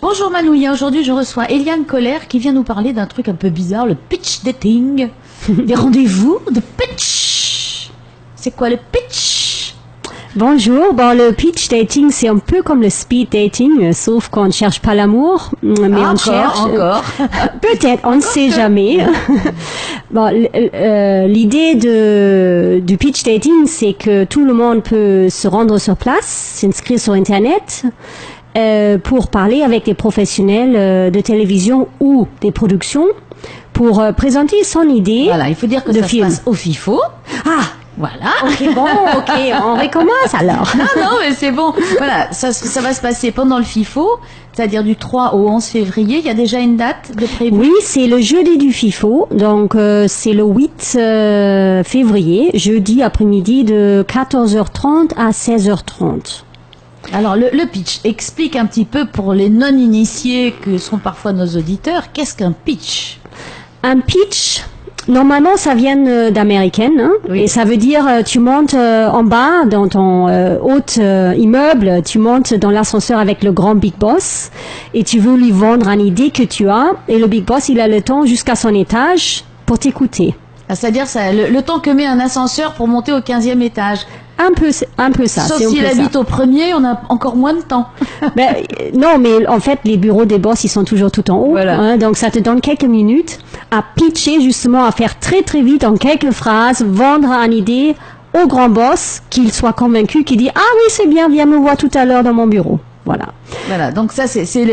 Bonjour Manouya, aujourd'hui je reçois Eliane Colère qui vient nous parler d'un truc un peu bizarre, le pitch dating. Des rendez-vous de pitch. C'est quoi le pitch? Bonjour, le pitch dating c'est un peu comme le speed dating, sauf qu'on ne cherche pas l'amour, mais on cherche... Encore. Peut-être, on ne sait jamais. L'idée du pitch dating, c'est que tout le monde peut se rendre sur place, s'inscrire sur Internet, pour parler avec des professionnels de télévision ou des productions, pour présenter son idée. Voilà, il faut dire que ça se passe au FIFO. Ah, voilà. Ok, on recommence alors. Non, mais c'est bon. Voilà, ça va se passer pendant le FIFO, c'est-à-dire du 3 au 11 février. Il y a déjà une date de prévu? Oui, c'est le jeudi du FIFO, donc c'est le 8 février, jeudi après-midi de 14h30 à 16h30. Alors, le pitch, explique un petit peu pour les non-initiés que sont parfois nos auditeurs, qu'est-ce qu'un pitch? Un pitch, normalement, ça vient d'américaine, hein, oui. Et ça veut dire tu montes en bas dans ton haut immeuble, tu montes dans l'ascenseur avec le grand Big Boss et tu veux lui vendre une idée que tu as et le Big Boss, il a le temps jusqu'à son étage pour t'écouter. Ah, c'est-à-dire le temps que met un ascenseur pour monter au 15e étage. Un peu ça. Sauf s'il habite au premier, on a encore moins de temps. Non, mais en fait, les bureaux des boss, ils sont toujours tout en haut. Voilà. Hein, donc, ça te donne quelques minutes à pitcher, justement, à faire très, très vite, en quelques phrases, vendre une idée au grand boss, qu'il soit convaincu, qu'il dit « Ah oui, c'est bien, viens me voir tout à l'heure dans mon bureau. » Voilà, donc ça c'est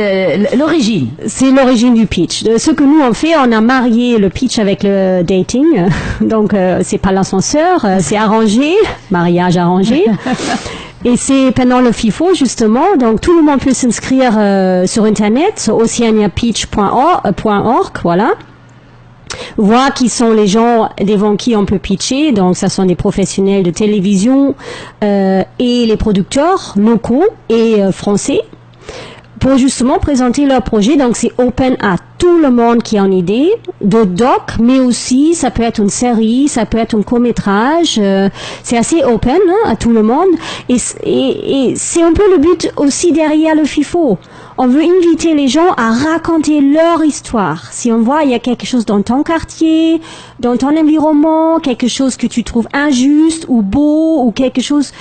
l'origine. C'est l'origine du pitch. Ce que nous on fait, on a marié le pitch avec le dating. Donc c'est pas l'ascenseur, c'est arrangé, mariage arrangé. Et c'est pendant le FIFO justement, donc tout le monde peut s'inscrire sur internet, oceaniapitch.org, voilà. Voir qui sont les gens devant qui on peut pitcher, donc ça sont des professionnels de télévision et les producteurs locaux et français pour justement présenter leur projet. Donc c'est open à tout le monde qui a une idée de doc, mais aussi ça peut être une série, ça peut être un court-métrage, c'est assez open à tout le monde et c'est un peu le but aussi derrière le FIFO. On veut inviter les gens à raconter leur histoire. Si on voit il y a quelque chose dans ton quartier, dans ton environnement, quelque chose que tu trouves injuste ou beau ou quelque chose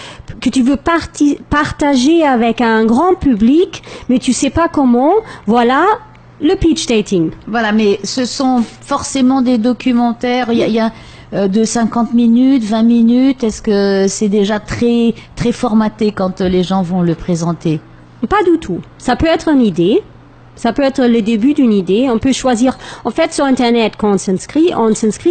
que tu veux partager avec un grand public, mais tu sais pas comment, voilà le pitch dating. Voilà, mais ce sont forcément des documentaires. Il y a de 50 minutes, 20 minutes. Est-ce que c'est déjà très très formaté quand les gens vont le présenter? Pas du tout. Ça peut être une idée. Ça peut être le début d'une idée. On peut choisir. En fait, sur Internet, quand on s'inscrit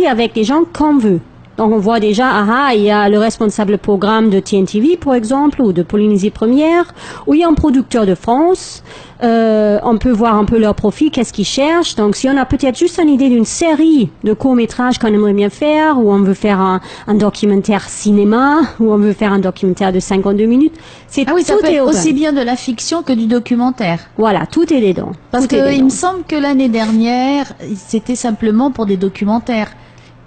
avec des gens qu'on veut. Donc, on voit déjà, il y a le responsable programme de TNTV, par exemple, ou de Polynésie Première, ou il y a un producteur de France. On peut voir un peu leur profil, qu'est-ce qu'ils cherchent. Donc, si on a peut-être juste une idée d'une série de courts-métrages qu'on aimerait bien faire, ou on veut faire un documentaire cinéma, ou on veut faire un documentaire de 52 minutes, ça peut être aussi bien de la fiction que du documentaire. Voilà, tout est dedans. Parce qu'il me semble que l'année dernière, c'était simplement pour des documentaires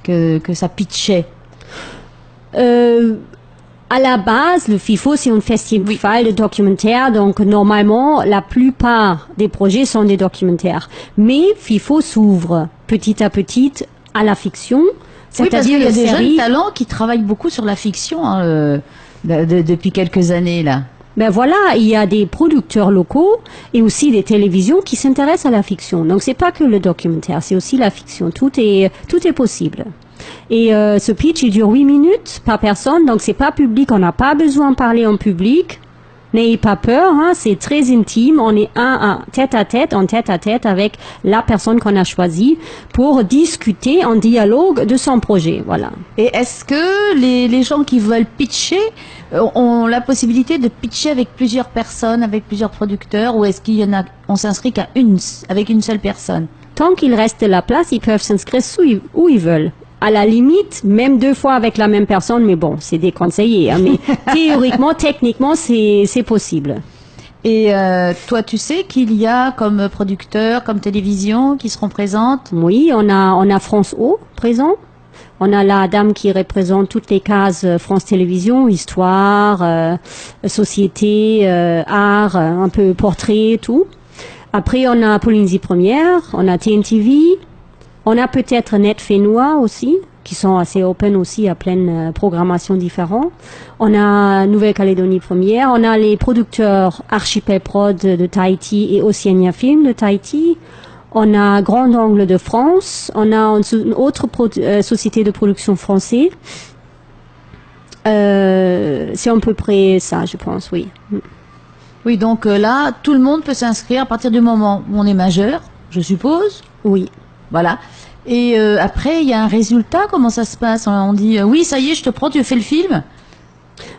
que ça pitchait. À la base, le FIFO, c'est un festival de documentaires, donc normalement, la plupart des projets sont des documentaires. Mais FIFO s'ouvre petit à petit à la fiction. Oui, parce qu'il y a des jeunes talents qui travaillent beaucoup sur la fiction depuis quelques années, là. Ben voilà, il y a des producteurs locaux et aussi des télévisions qui s'intéressent à la fiction. Donc c'est pas que le documentaire, c'est aussi la fiction. Tout est possible. Et ce pitch, il dure 8 minutes par personne, donc c'est pas public, on n'a pas besoin de parler en public. N'ayez pas peur, c'est très intime, on est en tête à tête avec la personne qu'on a choisie pour discuter en dialogue de son projet, voilà. Et est-ce que les gens qui veulent pitcher ont la possibilité de pitcher avec plusieurs personnes, avec plusieurs producteurs, ou est-ce on s'inscrit avec une seule personne? Tant qu'il reste de la place, ils peuvent s'inscrire où ils veulent. À la limite, même 2 fois avec la même personne, mais bon, c'est déconseillé. Mais théoriquement, techniquement, c'est possible. Et toi, tu sais qu'il y a comme producteur, comme télévision qui seront présentes? Oui, on a France O présent. On a la dame qui représente toutes les cases France Télévisions, histoire, société, art, un peu portrait, tout. Après, on a Polynésie Première, on a TNTV, on a peut-être Net Fénois aussi, qui sont assez open aussi à pleine programmation différente. On a Nouvelle-Calédonie Première, on a les producteurs Archipel Prod de Tahiti et Oceania Film de Tahiti. On a Grand Angle de France, on a une autre société de production française. C'est à peu près ça, je pense, oui. Oui, donc là, tout le monde peut s'inscrire à partir du moment où on est majeur, je suppose. Oui. Voilà. Et après, il y a un résultat, comment ça se passe? On dit, oui, ça y est, je te prends, tu fais le film?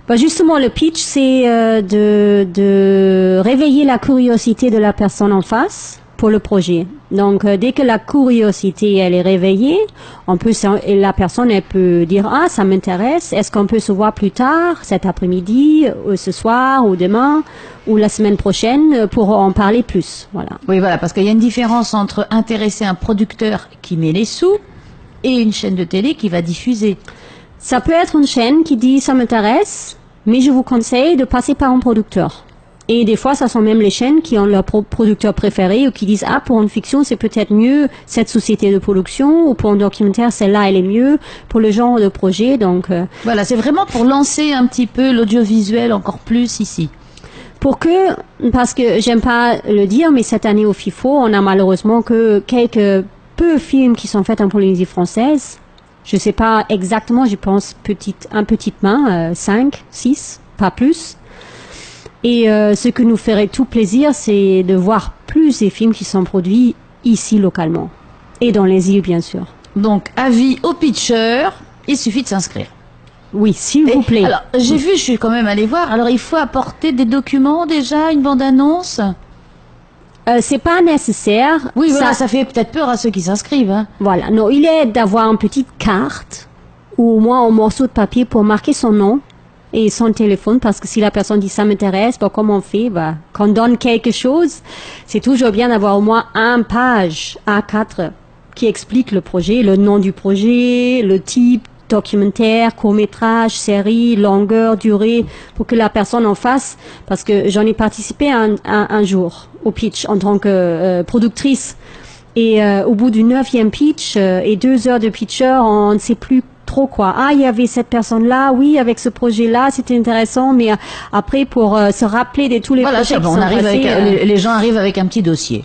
Bah justement, le pitch, c'est de réveiller la curiosité de la personne en face pour le projet. Donc, dès que la curiosité, elle est réveillée, la personne, elle peut dire, ah, ça m'intéresse, est-ce qu'on peut se voir plus tard, cet après-midi, ou ce soir, ou demain, ou la semaine prochaine, pour en parler plus, voilà. Oui, voilà, parce qu'il y a une différence entre intéresser un producteur qui met les sous et une chaîne de télé qui va diffuser. Ça peut être une chaîne qui dit, ça m'intéresse, mais je vous conseille de passer par un producteur. Et des fois, ça sont même les chaînes qui ont leur producteur préféré ou qui disent, ah, pour une fiction, c'est peut-être mieux cette société de production, ou pour un documentaire, celle-là, elle est mieux pour le genre de projet. Donc, voilà, c'est vraiment pour lancer un petit peu l'audiovisuel encore plus ici. Parce que j'aime pas le dire, mais cette année au FIFO, on a malheureusement que quelques peu films qui sont faits en Polynésie française. Je sais pas exactement, je pense un petite main, 5, 6, pas plus. Et ce que nous ferait tout plaisir, c'est de voir plus des films qui sont produits ici localement. Et dans les îles, bien sûr. Donc, avis aux pitchers, il suffit de s'inscrire. Oui, s'il vous plaît. Alors, j'ai vu, je suis quand même allée voir. Alors, il faut apporter des documents déjà, une bande-annonce? C'est pas nécessaire. Oui, voilà, ça fait peut-être peur à ceux qui s'inscrivent. Hein. Voilà, non, il est d'avoir une petite carte ou au moins un morceau de papier pour marquer son nom et son téléphone, parce que si la personne dit ça m'intéresse, bah, comment on fait, bah, qu'on donne quelque chose, c'est toujours bien d'avoir au moins une page A4 qui explique le projet, le nom du projet, le type, documentaire, court-métrage, série, longueur, durée, pour que la personne en fasse, parce que j'en ai participé un jour au pitch en tant que productrice, et au bout du 9e pitch et 2 heures de pitcher, on ne sait plus trop quoi. Ah, il y avait cette personne-là, oui, avec ce projet-là, c'était intéressant, mais après, pour se rappeler de tous les projets qui sont passés, les gens arrivent avec un petit dossier.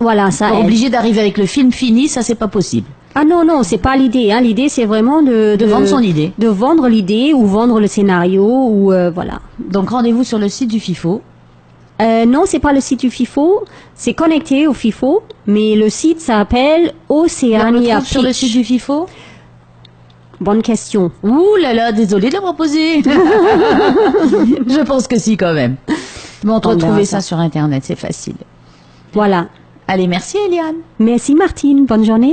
Voilà, ça. Obligé d'arriver avec le film fini, ça c'est pas possible. Ah non, non, c'est pas l'idée. Hein. L'idée, c'est vraiment de vendre son idée. De vendre l'idée ou vendre le scénario ou voilà. Donc rendez-vous sur le site du FIFO. Non, c'est pas le site du FIFO. C'est connecté au FIFO, mais le site s'appelle Oceania Pitch. Sur le site du FIFO. Bonne question. Ouh là là, désolé de l'avoir posé. Je pense que si quand même. Bon, on peut retrouver ça sur Internet, c'est facile. Voilà. Allez, merci Eliane. Merci Martine, bonne journée.